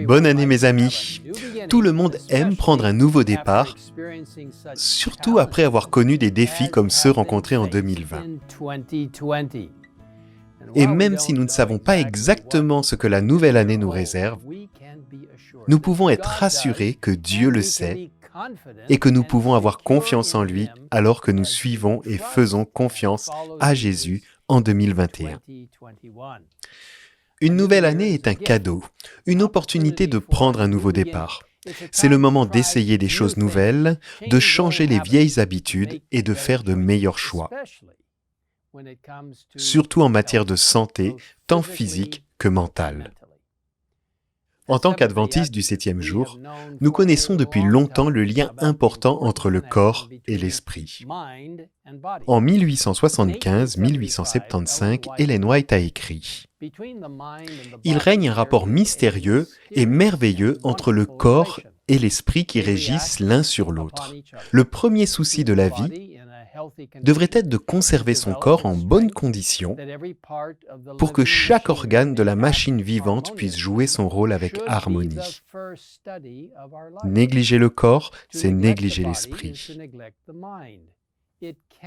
Bonne année mes amis. Tout le monde aime prendre un nouveau départ, surtout après avoir connu des défis comme ceux rencontrés en 2020. Et même si nous ne savons pas exactement ce que la nouvelle année nous réserve, nous pouvons être rassurés que Dieu le sait et que nous pouvons avoir confiance en lui alors que nous suivons et faisons confiance à Jésus en 2021. Une nouvelle année est un cadeau, une opportunité de prendre un nouveau départ. C'est le moment d'essayer des choses nouvelles, de changer les vieilles habitudes et de faire de meilleurs choix. Surtout en matière de santé, tant physique que mentale. En tant qu'adventistes du 7e jour, nous connaissons depuis longtemps le lien important entre le corps et l'esprit. En 1875-1875, Ellen White a écrit « Il règne un rapport mystérieux et merveilleux entre le corps et l'esprit qui régissent l'un sur l'autre. Le premier souci de la vie devrait être de conserver son corps en bonne condition pour que chaque organe de la machine vivante puisse jouer son rôle avec harmonie. Négliger le corps, c'est négliger l'esprit.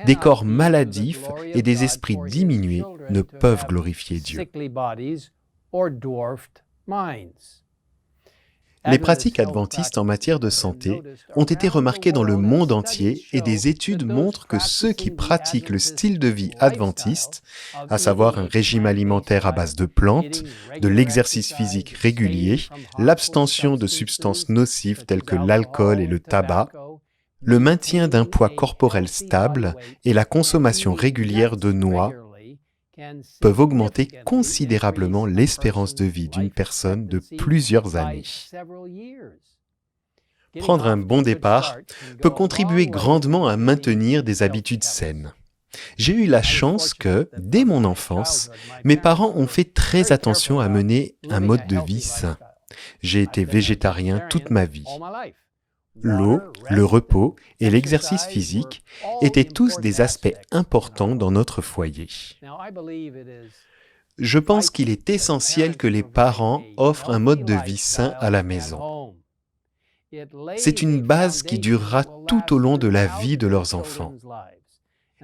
Des corps maladifs et des esprits diminués ne peuvent glorifier Dieu. Les pratiques adventistes en matière de santé ont été remarquées dans le monde entier et des études montrent que ceux qui pratiquent le style de vie adventiste, à savoir un régime alimentaire à base de plantes, de l'exercice physique régulier, l'abstention de substances nocives telles que l'alcool et le tabac, le maintien d'un poids corporel stable et la consommation régulière de noix, peuvent augmenter considérablement l'espérance de vie d'une personne de plusieurs années. Prendre un bon départ peut contribuer grandement à maintenir des habitudes saines. J'ai eu la chance que, dès mon enfance, mes parents ont fait très attention à mener un mode de vie sain. J'ai été végétarien toute ma vie. L'eau, le repos et l'exercice physique étaient tous des aspects importants dans notre foyer. Je pense qu'il est essentiel que les parents offrent un mode de vie sain à la maison. C'est une base qui durera tout au long de la vie de leurs enfants.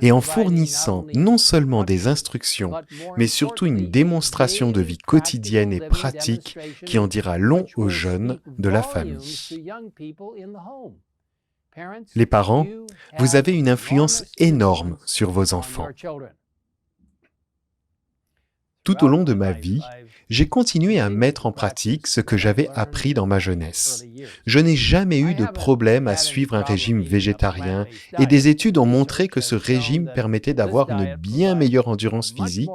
Et en fournissant non seulement des instructions, mais surtout une démonstration de vie quotidienne et pratique qui en dira long aux jeunes de la famille. Les parents, vous avez une influence énorme sur vos enfants. Tout au long de ma vie, j'ai continué à mettre en pratique ce que j'avais appris dans ma jeunesse. Je n'ai jamais eu de problème à suivre un régime végétarien et des études ont montré que ce régime permettait d'avoir une bien meilleure endurance physique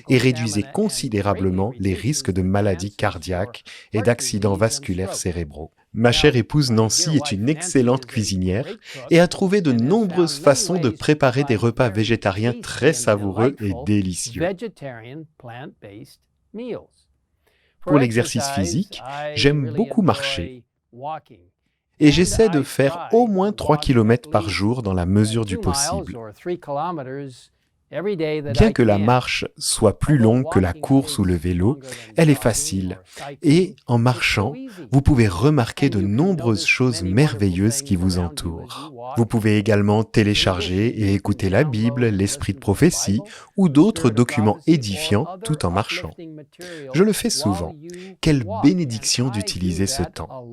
et réduisait considérablement les risques de maladies cardiaques et d'accidents vasculaires cérébraux. Ma chère épouse Nancy est une excellente cuisinière et a trouvé de nombreuses façons de préparer des repas végétariens très savoureux et délicieux. Pour l'exercice physique, j'aime beaucoup marcher et j'essaie de faire au moins 3 km par jour dans la mesure du possible. Bien que la marche soit plus longue que la course ou le vélo, elle est facile. Et en marchant, vous pouvez remarquer de nombreuses choses merveilleuses qui vous entourent. Vous pouvez également télécharger et écouter la Bible, l'Esprit de prophétie ou d'autres documents édifiants tout en marchant. Je le fais souvent. Quelle bénédiction d'utiliser ce temps.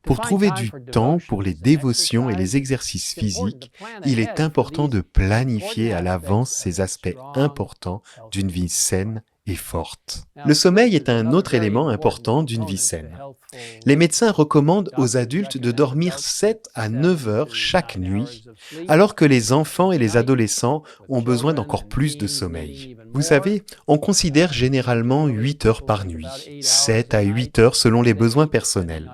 Pour trouver du temps pour les dévotions et les exercices physiques, il est important de planifier à l'avance ces aspects importants d'une vie saine et forte. Le sommeil est un autre élément important d'une vie saine. Les médecins recommandent aux adultes de dormir 7 à 9 heures chaque nuit, alors que les enfants et les adolescents ont besoin d'encore plus de sommeil. Vous savez, on considère généralement 8 heures par nuit, 7 à 8 heures selon les besoins personnels.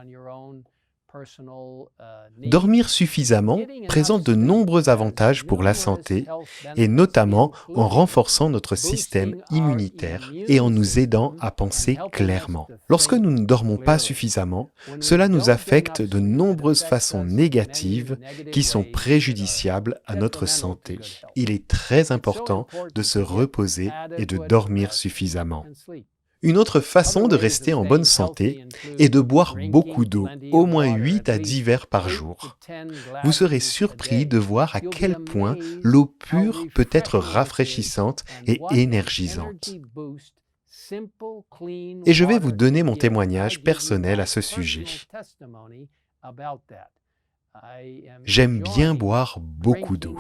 Dormir suffisamment présente de nombreux avantages pour la santé, et notamment en renforçant notre système immunitaire et en nous aidant à penser clairement. Lorsque nous ne dormons pas suffisamment, cela nous affecte de nombreuses façons négatives qui sont préjudiciables à notre santé. Il est très important de se reposer et de dormir suffisamment. Une autre façon de rester en bonne santé est de boire beaucoup d'eau, au moins 8 à 10 verres par jour. Vous serez surpris de voir à quel point l'eau pure peut être rafraîchissante et énergisante. Et je vais vous donner mon témoignage personnel à ce sujet. J'aime bien boire beaucoup d'eau.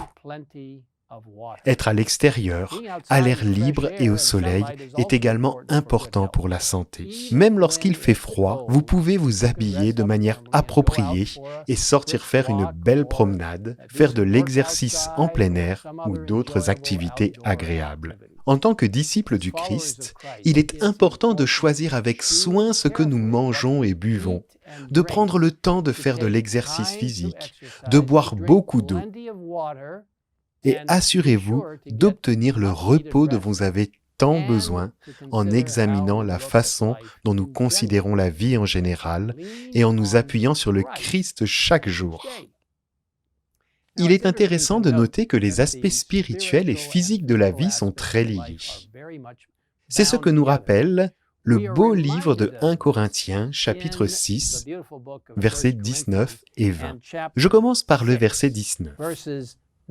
Être à l'extérieur, à l'air libre et au soleil est également important pour la santé. Même lorsqu'il fait froid, vous pouvez vous habiller de manière appropriée et sortir faire une belle promenade, faire de l'exercice en plein air ou d'autres activités agréables. En tant que disciple du Christ, il est important de choisir avec soin ce que nous mangeons et buvons, de prendre le temps de faire de l'exercice physique, de boire beaucoup d'eau, et assurez-vous d'obtenir le repos dont vous avez tant besoin en examinant la façon dont nous considérons la vie en général et en nous appuyant sur le Christ chaque jour. Il est intéressant de noter que les aspects spirituels et physiques de la vie sont très liés. C'est ce que nous rappelle le beau livre de 1 Corinthiens, chapitre 6, versets 19 et 20. Je commence par le verset 19.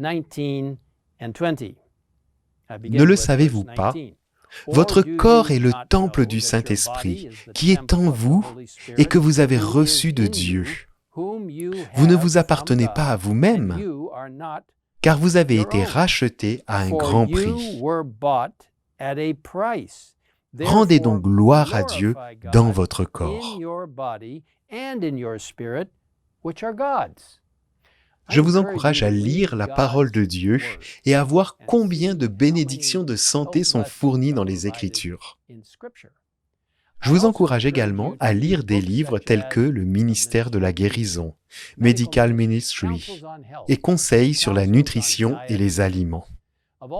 Ne le savez-vous pas? Votre corps est le temple du Saint-Esprit, qui est en vous et que vous avez reçu de Dieu. Vous ne vous appartenez pas à vous-même, car vous avez été rachetés à un grand prix. Rendez donc gloire à Dieu dans votre corps. Je vous encourage à lire la parole de Dieu et à voir combien de bénédictions de santé sont fournies dans les Écritures. Je vous encourage également à lire des livres tels que le ministère de la guérison, Medical Ministry, et conseils sur la nutrition et les aliments.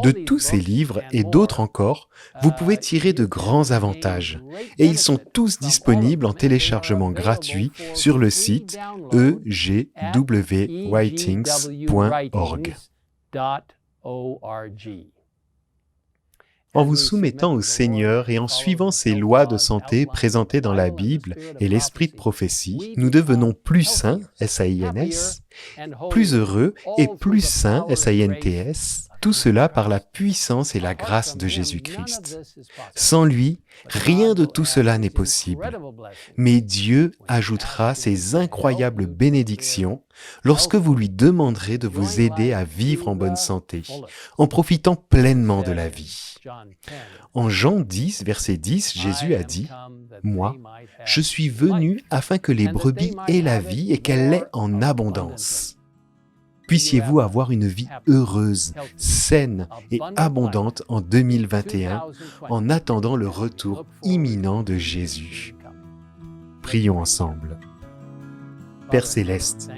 De tous ces livres et d'autres encore, vous pouvez tirer de grands avantages, et ils sont tous disponibles en téléchargement gratuit sur le site egwritings.org. En vous soumettant au Seigneur et en suivant ces lois de santé présentées dans la Bible et l'esprit de prophétie, nous devenons plus saints, S-A-I-N-S, plus heureux et plus saints, S-A-I-N-T-S, tout cela par la puissance et la grâce de Jésus-Christ. Sans lui, rien de tout cela n'est possible. Mais Dieu ajoutera ces incroyables bénédictions lorsque vous lui demanderez de vous aider à vivre en bonne santé, en profitant pleinement de la vie. En Jean 10, verset 10, Jésus a dit « Moi, je suis venu afin que les brebis aient la vie et qu'elle l'ait en abondance. » Puissiez-vous avoir une vie heureuse, saine et abondante en 2021 en attendant le retour imminent de Jésus. Prions ensemble. Père Céleste,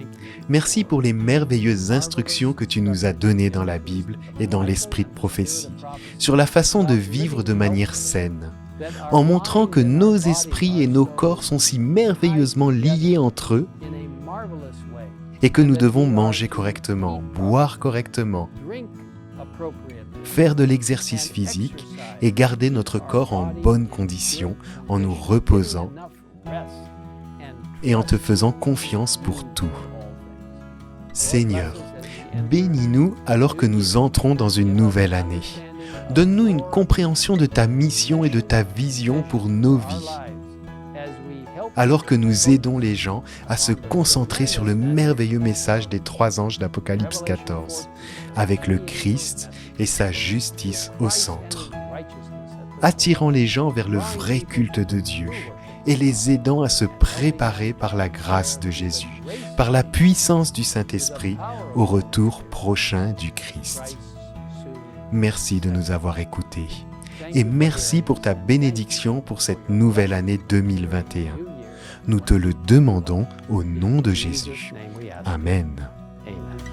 merci pour les merveilleuses instructions que tu nous as données dans la Bible et dans l'esprit de prophétie, sur la façon de vivre de manière saine, en montrant que nos esprits et nos corps sont si merveilleusement liés entre eux et que nous devons manger correctement, boire correctement, faire de l'exercice physique et garder notre corps en bonne condition en nous reposant et en te faisant confiance pour tout. Seigneur, bénis-nous alors que nous entrons dans une nouvelle année. Donne-nous une compréhension de ta mission et de ta vision pour nos vies, alors que nous aidons les gens à se concentrer sur le merveilleux message des 3 anges d'Apocalypse 14, avec le Christ et sa justice au centre, attirant les gens vers le vrai culte de Dieu et les aidant à se préparer par la grâce de Jésus, par la puissance du Saint-Esprit au retour prochain du Christ. Merci de nous avoir écoutés et merci pour ta bénédiction pour cette nouvelle année 2021. nous te le demandons au nom de Jésus. Amen. Amen.